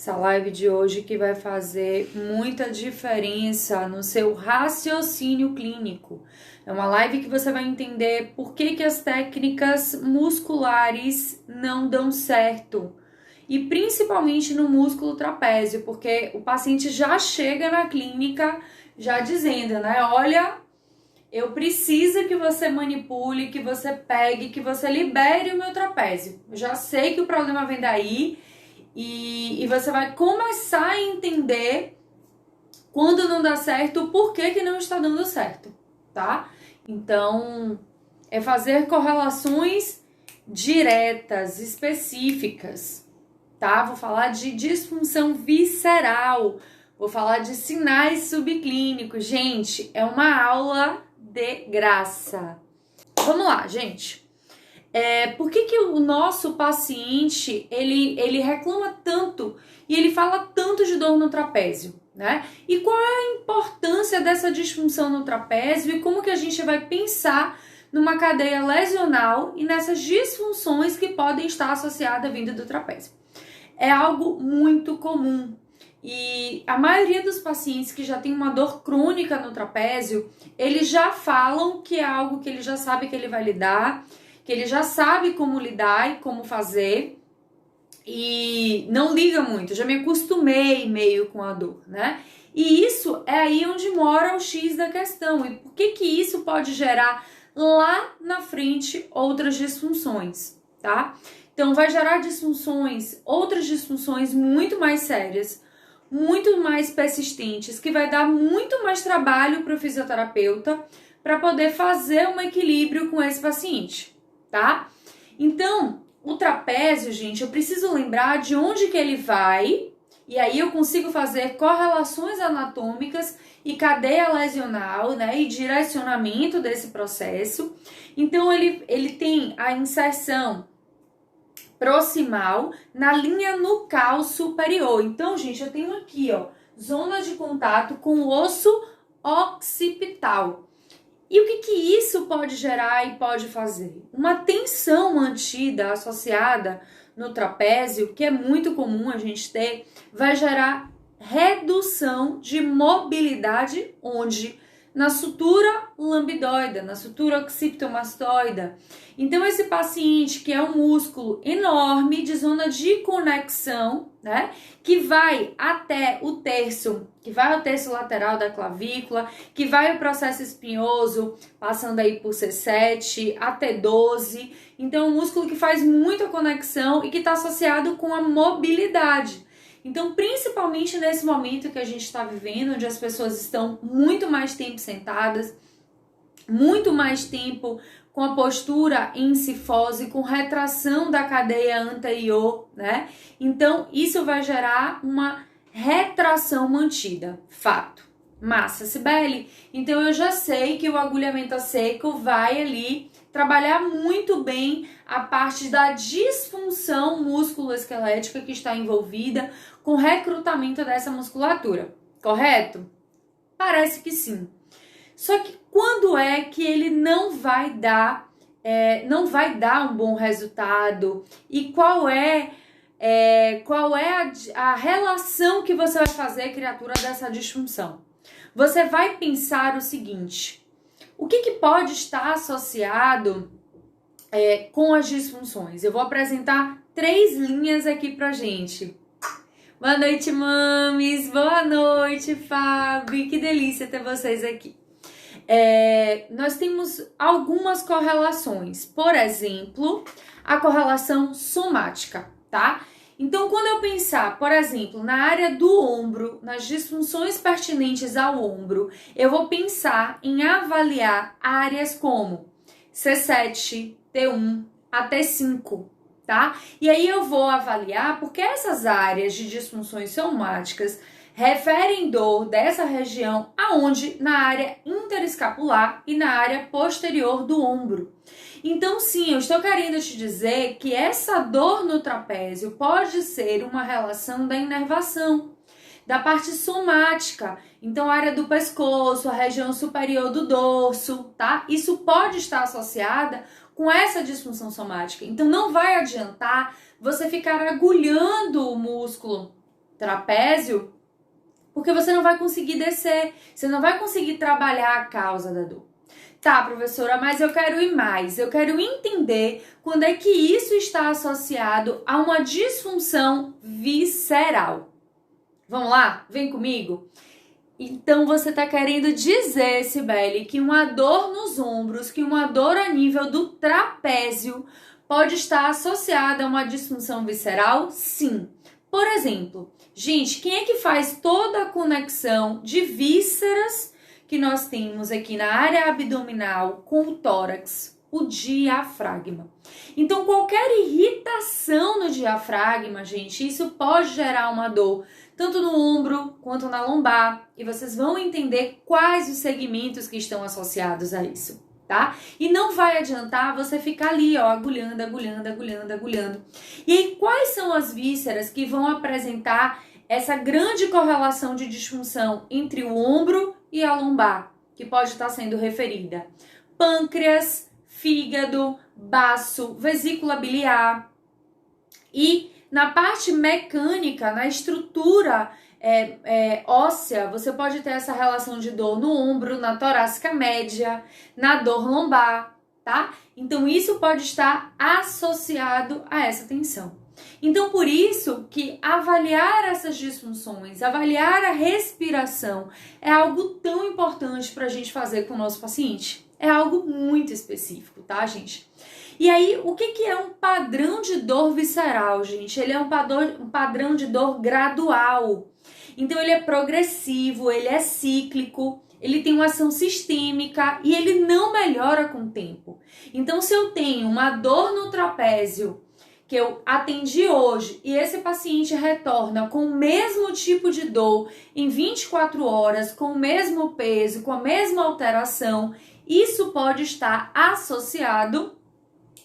essa live de hoje que vai fazer muita diferença no seu raciocínio clínico. É uma live que você vai entender por que as técnicas musculares não dão certo. E principalmente no músculo trapézio, porque o paciente já chega na clínica já dizendo, né? Olha, eu preciso que você manipule, que você pegue, que você libere o meu trapézio. Eu já sei que o problema vem daí e você vai começar a entender quando não dá certo, o porquê que não está dando certo, tá? Então, é fazer correlações diretas, específicas, tá? Vou falar de disfunção visceral, vou falar de sinais subclínicos. Gente, é uma aula de graça. Vamos lá, gente. Por que o nosso paciente, ele reclama tanto e ele fala tanto de dor no trapézio, né? E qual é a importância dessa disfunção no trapézio e como que a gente vai pensar numa cadeia lesional e nessas disfunções que podem estar associadas à vinda do trapézio? É algo muito comum. E a maioria dos pacientes que já tem uma dor crônica no trapézio, eles já falam que é algo que ele já sabe que ele vai lidar, que ele já sabe como lidar e como fazer, e não liga muito, já me acostumei meio com a dor, né? E isso é aí onde mora o X da questão. E por que isso pode gerar lá na frente outras disfunções, tá? Então vai gerar disfunções, outras disfunções muito mais sérias, muito mais persistentes, que vai dar muito mais trabalho para o fisioterapeuta para poder fazer um equilíbrio com esse paciente, tá? Então, o trapézio, gente, eu preciso lembrar de onde que ele vai, e aí eu consigo fazer correlações anatômicas e cadeia lesional, né, e direcionamento desse processo. Então, ele tem a inserção proximal na linha nucal superior. Então, gente, eu tenho aqui, ó, zona de contato com o osso occipital. E o que isso pode gerar e pode fazer? Uma tensão mantida, associada no trapézio, que é muito comum a gente ter, vai gerar redução de mobilidade onde? Na sutura lambidoida, na sutura occipitomastoida. Então, esse paciente que é um músculo enorme de zona de conexão, né? Que vai até o terço, que vai ao terço lateral da clavícula, que vai ao processo espinhoso, passando aí por C7 até 12. Então, um músculo que faz muita conexão e que está associado com a mobilidade. Então, principalmente nesse momento que a gente está vivendo, onde as pessoas estão muito mais tempo sentadas, muito mais tempo com a postura em cifose, com retração da cadeia anterior, né? Então, isso vai gerar uma retração mantida. Fato. Massa, Cibele. Então, eu já sei que o agulhamento a seco vai ali trabalhar muito bem a parte da disfunção musculoesquelética que está envolvida com o recrutamento dessa musculatura, correto? Parece que sim. Só que quando é que ele não vai dar um bom resultado? E qual é a relação que você vai fazer, criatura, dessa disfunção? Você vai pensar o seguinte: o que pode estar associado com as disfunções? Eu vou apresentar 3 linhas aqui pra gente. Boa noite, mames! Boa noite, Fábio! Que delícia ter vocês aqui. Nós temos algumas correlações. Por exemplo, a correlação somática, tá? Então, quando eu pensar, por exemplo, na área do ombro, nas disfunções pertinentes ao ombro, eu vou pensar em avaliar áreas como C7, T1 até 5, tá? E aí eu vou avaliar porque essas áreas de disfunções somáticas referem dor dessa região aonde? Na área interescapular e na área posterior do ombro. Então, sim, eu estou querendo te dizer que essa dor no trapézio pode ser uma relação da inervação, da parte somática. Então, a área do pescoço, a região superior do dorso, tá? Isso pode estar associada com essa disfunção somática. Então, não vai adiantar você ficar agulhando o músculo, trapézio, porque você não vai conseguir descer, você não vai conseguir trabalhar a causa da dor. Tá, professora, mas eu quero ir mais, eu quero entender quando é que isso está associado a uma disfunção visceral. Vamos lá? Vem comigo? Então você está querendo dizer, Cibele, que uma dor nos ombros, que uma dor a nível do trapézio pode estar associada a uma disfunção visceral? Sim. Por exemplo, gente, quem é que faz toda a conexão de vísceras que nós temos aqui na área abdominal com o tórax? O diafragma. Então, qualquer irritação no diafragma, gente, isso pode gerar uma dor, tanto no ombro quanto na lombar. E vocês vão entender quais os segmentos que estão associados a isso, tá? E não vai adiantar você ficar ali, ó, agulhando. E aí, quais são as vísceras que vão apresentar essa grande correlação de disfunção entre o ombro e a lombar, que pode estar sendo referida? Pâncreas, fígado, baço, vesícula biliar. E na parte mecânica, na estrutura óssea, você pode ter essa relação de dor no ombro, na torácica média, na dor lombar, tá? Então isso pode estar associado a essa tensão. Então por isso que avaliar essas disfunções, avaliar a respiração é algo tão importante para a gente fazer com o nosso paciente. É algo muito específico, tá, gente? E aí, o que é um padrão de dor visceral, gente? Ele é um padrão de dor gradual. Então, ele é progressivo, ele é cíclico, ele tem uma ação sistêmica e ele não melhora com o tempo. Então, se eu tenho uma dor no trapézio que eu atendi hoje e esse paciente retorna com o mesmo tipo de dor em 24 horas, com o mesmo peso, com a mesma alteração, isso pode estar associado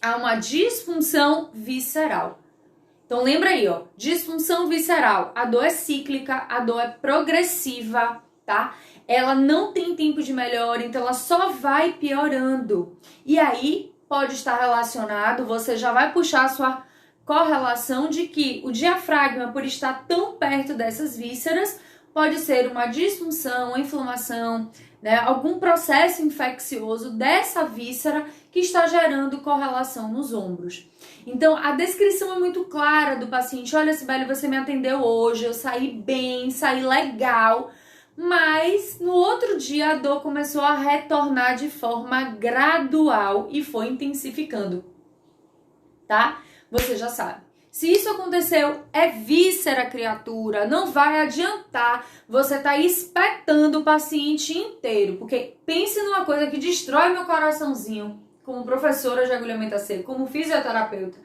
a uma disfunção visceral. Então lembra aí, ó, disfunção visceral, a dor é cíclica, a dor é progressiva, tá? Ela não tem tempo de melhora, então ela só vai piorando. E aí pode estar relacionado, você já vai puxar a sua correlação de que o diafragma, por estar tão perto dessas vísceras, pode ser uma disfunção, uma inflamação, né, algum processo infeccioso dessa víscera que está gerando correlação nos ombros. Então, a descrição é muito clara do paciente. Olha, Cibele, você me atendeu hoje, eu saí bem, saí legal, mas no outro dia a dor começou a retornar de forma gradual e foi intensificando, tá? Você já sabe. Se isso aconteceu, é víscera, criatura. Não vai adiantar você estar espetando o paciente inteiro. Porque pense numa coisa que destrói meu coraçãozinho, como professora de agulhamento a seco, como fisioterapeuta.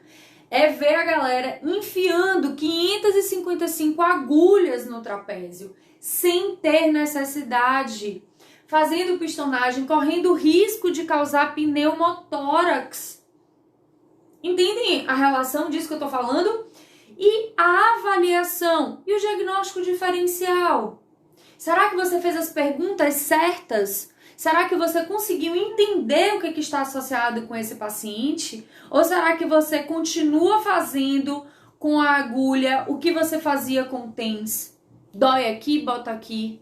É ver a galera enfiando 555 agulhas no trapézio, sem ter necessidade. Fazendo pistonagem, correndo risco de causar pneumotórax. Entendem a relação disso que eu tô falando? E a avaliação e o diagnóstico diferencial. Será que você fez as perguntas certas? Será que você conseguiu entender o que está associado com esse paciente? Ou será que você continua fazendo com a agulha o que você fazia com o TENS? Dói aqui, bota aqui.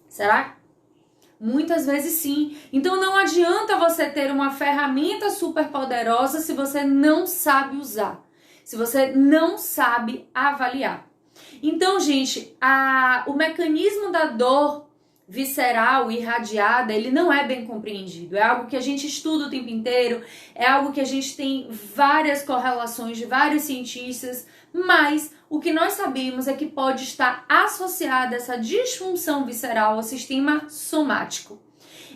Será? Muitas vezes sim. Então não adianta você ter uma ferramenta super poderosa se você não sabe usar, se você não sabe avaliar. Então, gente, o mecanismo da dor visceral irradiada, ele não é bem compreendido. É algo que a gente estuda o tempo inteiro, é algo que a gente tem várias correlações de vários cientistas, mas o que nós sabemos é que pode estar associada essa disfunção visceral ao sistema somático.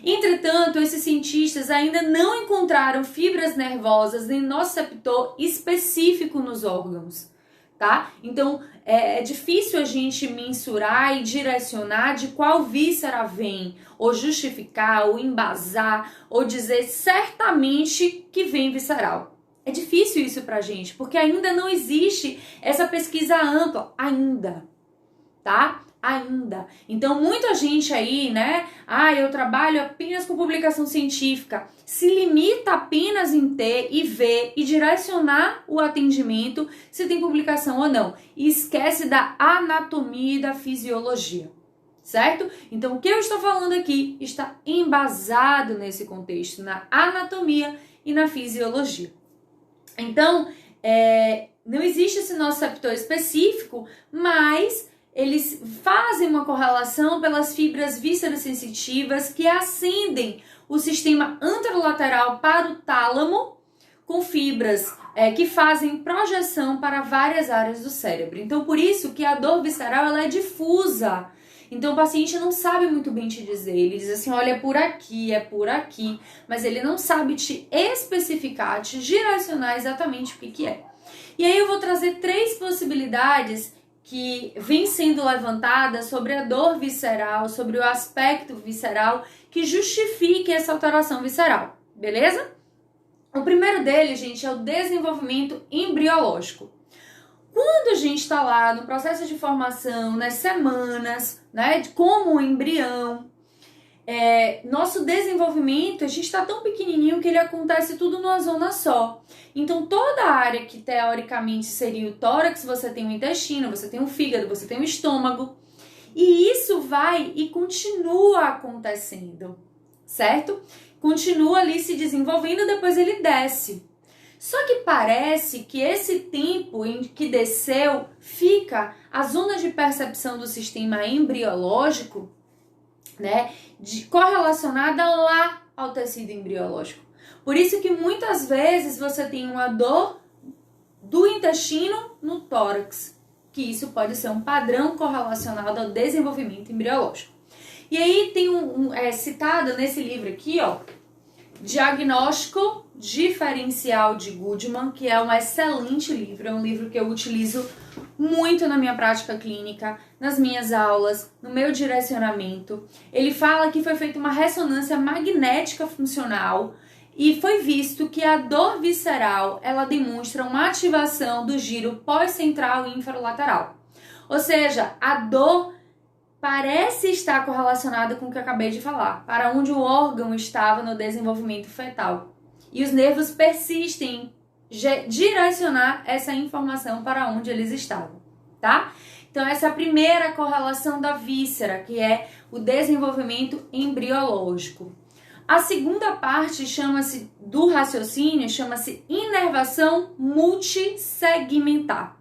Entretanto, esses cientistas ainda não encontraram fibras nervosas nem nociceptor específico nos órgãos, tá? Então, é difícil a gente mensurar e direcionar de qual víscera vem, ou justificar, ou embasar, ou dizer certamente que vem visceral. É difícil isso pra gente, porque ainda não existe essa pesquisa ampla, ainda, tá? ainda. Então, muita gente aí, né? Eu trabalho apenas com publicação científica. Se limita apenas em ter e ver e direcionar o atendimento se tem publicação ou não. E esquece da anatomia e da fisiologia, certo? Então, o que eu estou falando aqui está embasado nesse contexto, na anatomia e na fisiologia. Então, não existe esse nociceptor específico, mas eles fazem uma correlação pelas fibras viscerosensitivas que ascendem o sistema anterolateral para o tálamo, com fibras que fazem projeção para várias áreas do cérebro. Então, por isso que a dor visceral ela é difusa. Então, o paciente não sabe muito bem te dizer. Ele diz assim, olha, é por aqui, mas ele não sabe te especificar, te direcionar exatamente o que é. E aí eu vou trazer 3 possibilidades que vêm sendo levantadas sobre a dor visceral, sobre o aspecto visceral, que justifique essa alteração visceral, beleza? O primeiro deles, gente, é o desenvolvimento embriológico. Quando a gente está lá no processo de formação, nas semanas, né, como um embrião, nosso desenvolvimento, a gente está tão pequenininho que ele acontece tudo numa zona só. Então, toda a área que teoricamente seria o tórax, você tem o intestino, você tem o fígado, você tem o estômago. E isso vai e continua acontecendo, certo? Continua ali se desenvolvendo, depois ele desce. Só que parece que esse tempo em que desceu fica a zona de percepção do sistema embriológico, né, correlacionada lá ao tecido embriológico. Por isso que muitas vezes você tem uma dor do intestino no tórax, que isso pode ser um padrão correlacionado ao desenvolvimento embriológico. E aí tem citado nesse livro aqui, ó, Diagnóstico Diferencial de Goodman, que é um excelente livro, é um livro que eu utilizo muito na minha prática clínica, nas minhas aulas, no meu direcionamento. Ele fala que foi feita uma ressonância magnética funcional e foi visto que a dor visceral, ela demonstra uma ativação do giro pós-central e inferolateral. Ou seja, a dor parece estar correlacionada com o que eu acabei de falar, para onde o órgão estava no desenvolvimento fetal. E os nervos persistem em direcionar essa informação para onde eles estavam, tá? Então, essa é a primeira correlação da víscera, que é o desenvolvimento embriológico. A segunda parte do raciocínio chama-se inervação multissegmentar.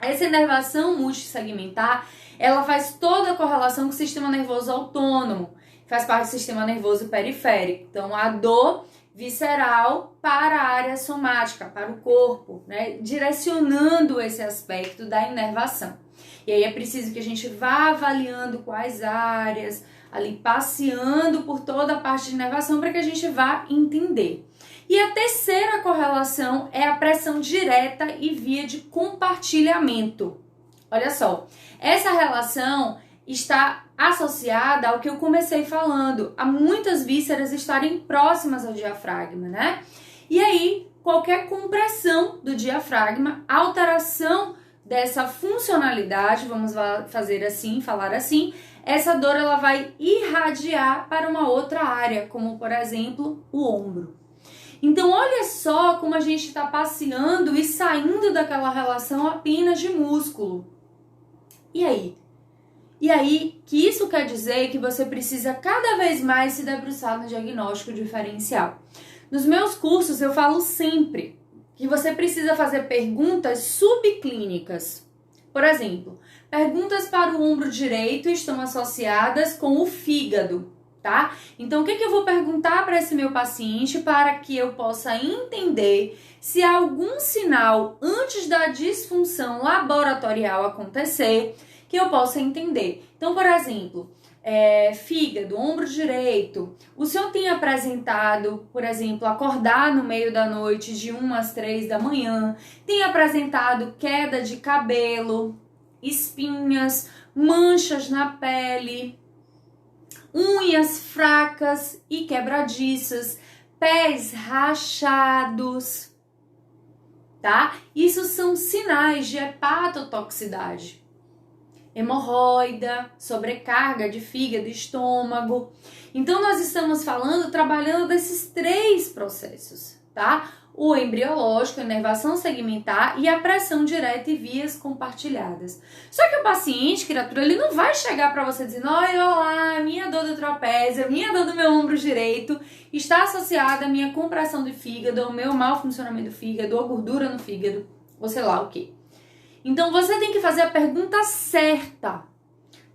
Essa inervação multissegmentar, ela faz toda a correlação com o sistema nervoso autônomo, faz parte do sistema nervoso periférico. Então, a dor visceral para a área somática, para o corpo, né? Direcionando esse aspecto da inervação. E aí é preciso que a gente vá avaliando quais áreas, ali passeando por toda a parte de inervação para que a gente vá entender. E a terceira correlação é a pressão direta e via de compartilhamento. Olha só, essa relação está associada ao que eu comecei falando, a muitas vísceras estarem próximas ao diafragma, né? E aí, qualquer compressão do diafragma, alteração dessa funcionalidade, vamos falar assim, essa dor ela vai irradiar para uma outra área, como por exemplo, o ombro. Então, olha só como a gente está passeando e saindo daquela relação apenas de músculo. E aí? E aí, que isso quer dizer que você precisa cada vez mais se debruçar no diagnóstico diferencial. Nos meus cursos, eu falo sempre que você precisa fazer perguntas subclínicas. Por exemplo, perguntas para o ombro direito estão associadas com o fígado, tá? Então, o que eu vou perguntar para esse meu paciente para que eu possa entender se há algum sinal antes da disfunção laboratorial acontecer que eu possa entender. Então, por exemplo, fígado, ombro direito, o senhor tem apresentado, por exemplo, acordar no meio da noite de 1 às 3 da manhã, tem apresentado queda de cabelo, espinhas, manchas na pele, unhas fracas e quebradiças, pés rachados, tá? Isso são sinais de hepatotoxicidade. hemorroida, sobrecarga de fígado e estômago. Então, nós estamos trabalhando desses 3 processos, tá? O embriológico, a inervação segmentar e a pressão direta e vias compartilhadas. Só que o paciente, criatura, ele não vai chegar para você dizendo: olha, minha dor do trapézio, minha dor do meu ombro direito está associada à minha compressão do fígado, ao meu mau funcionamento do fígado, ou gordura no fígado, ou sei lá o quê. Então, você tem que fazer a pergunta certa.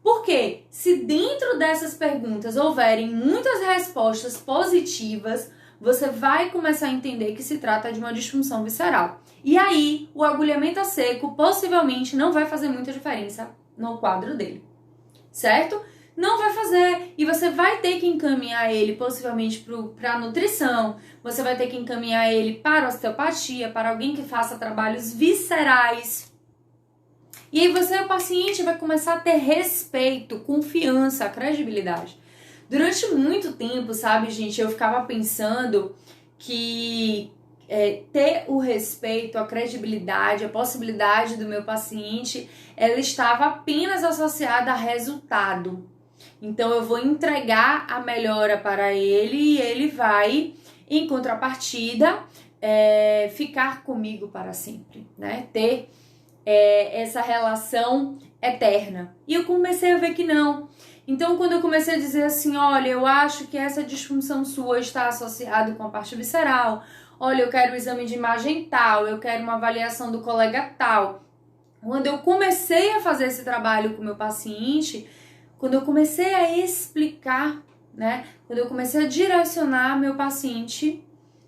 Porque se dentro dessas perguntas houverem muitas respostas positivas, você vai começar a entender que se trata de uma disfunção visceral. E aí, o agulhamento a seco possivelmente não vai fazer muita diferença no quadro dele, certo? Não vai fazer. E você vai ter que encaminhar ele possivelmente para a nutrição, você vai ter que encaminhar ele para a osteopatia, para alguém que faça trabalhos viscerais. E aí o paciente vai começar a ter respeito, confiança, credibilidade. Durante muito tempo, sabe, gente, eu ficava pensando que ter o respeito, a credibilidade, a possibilidade do meu paciente, ela estava apenas associada a resultado. Então, eu vou entregar a melhora para ele e ele vai, em contrapartida, ficar comigo para sempre, né? Ter essa relação eterna. E eu comecei a ver que não. Então, quando eu comecei a dizer assim, olha, eu acho que essa disfunção sua está associada com a parte visceral, olha, eu quero um exame de imagem tal, eu quero uma avaliação do colega tal. Quando eu comecei a fazer esse trabalho com o meu paciente, quando eu comecei a explicar, né, quando eu comecei a direcionar, meu paciente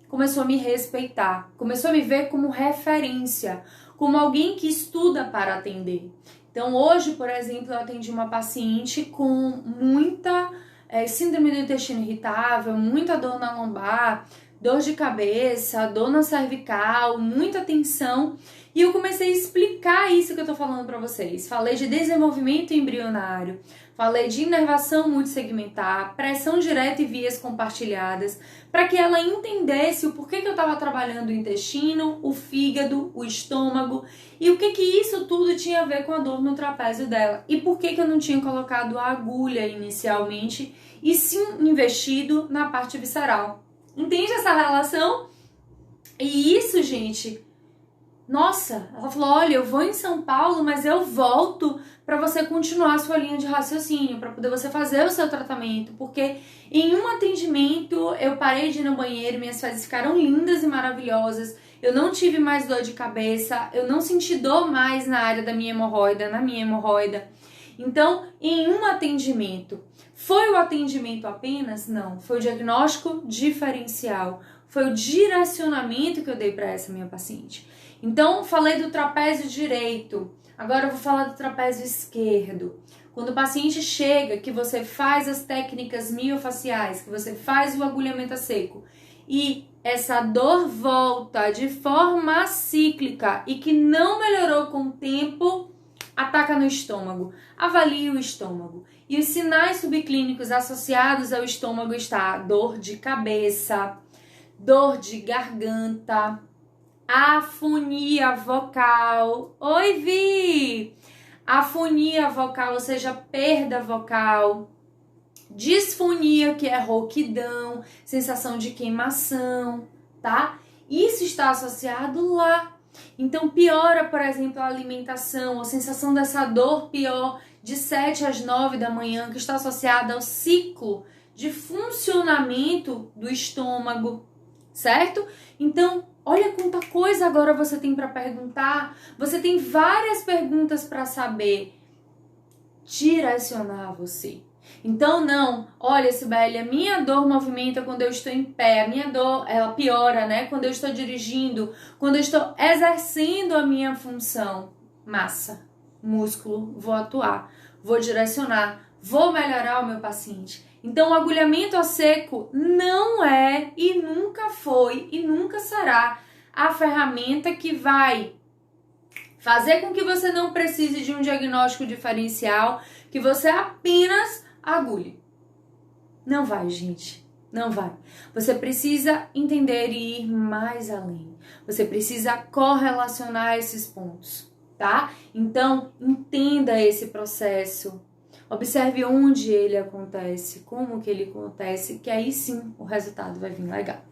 começou a me respeitar, começou a me ver como referência, como alguém que estuda para atender. Então, hoje, por exemplo, eu atendi uma paciente com muita síndrome do intestino irritável, muita dor na lombar, dor de cabeça, dor na cervical, muita tensão. E eu comecei a explicar isso que eu tô falando para vocês. Falei de desenvolvimento embrionário, falei de inervação multissegmentar, pressão direta e vias compartilhadas, para que ela entendesse o porquê que eu estava trabalhando o intestino, o fígado, o estômago e o que isso tudo tinha a ver com a dor no trapézio dela. E por que eu não tinha colocado a agulha inicialmente e sim investido na parte visceral. Entende essa relação? E isso, gente... Nossa, ela falou, olha, eu vou em São Paulo, mas eu volto para você continuar a sua linha de raciocínio, para poder você fazer o seu tratamento, porque em um atendimento eu parei de ir no banheiro, minhas fezes ficaram lindas e maravilhosas, eu não tive mais dor de cabeça, eu não senti dor mais na área da minha hemorroida, na minha hemorroida. Então, em um atendimento, foi o atendimento apenas? Não, foi o diagnóstico diferencial, foi o direcionamento que eu dei para essa minha paciente. Então, falei do trapézio direito, agora eu vou falar do trapézio esquerdo. Quando o paciente chega, que você faz as técnicas miofaciais, que você faz o agulhamento a seco e essa dor volta de forma cíclica e que não melhorou com o tempo, ataca no estômago, avalie o estômago. E os sinais subclínicos associados ao estômago está dor de cabeça, dor de garganta, afonia vocal. Oi, Vi! Afonia vocal, ou seja, perda vocal. Disfonia, que é rouquidão, sensação de queimação, tá? Isso está associado lá. Então, piora, por exemplo, a alimentação, a sensação dessa dor pior de 7 às 9 da manhã, que está associada ao ciclo de funcionamento do estômago, certo? Então, olha quanta coisa agora você tem para perguntar. Você tem várias perguntas para saber direcionar você. Então, não, olha, Sibeli, a minha dor movimenta quando eu estou em pé, a minha dor, ela piora, né? Quando eu estou dirigindo, quando eu estou exercendo a minha função. Massa, músculo, vou atuar, vou direcionar, vou melhorar o meu paciente. Então, o agulhamento a seco não é e nunca foi e nunca será a ferramenta que vai fazer com que você não precise de um diagnóstico diferencial, que você apenas agulhe. Não vai, gente. Não vai. Você precisa entender e ir mais além. Você precisa correlacionar esses pontos, tá? Então, entenda esse processo. Observe onde ele acontece, como que ele acontece, que aí sim o resultado vai vir legal.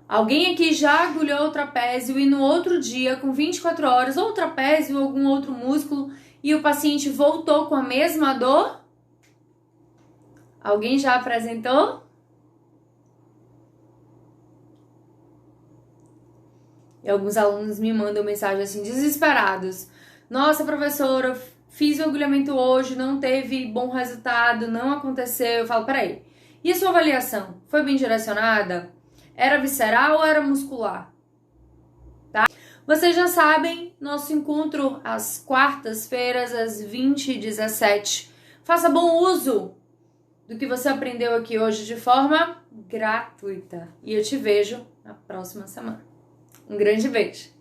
Alguém aqui já agulhou o trapézio e no outro dia, com 24 horas, ou o trapézio ou algum outro músculo, e o paciente voltou com a mesma dor? Alguém já apresentou? E alguns alunos me mandam mensagem assim, desesperados. Nossa, professora, fiz o agulhamento hoje, não teve bom resultado, não aconteceu. Eu falo, peraí, e a sua avaliação? Foi bem direcionada? Era visceral ou era muscular? Tá? Vocês já sabem, nosso encontro às quartas-feiras, às 20h17. Faça bom uso do que você aprendeu aqui hoje de forma gratuita. E eu te vejo na próxima semana. Um grande beijo!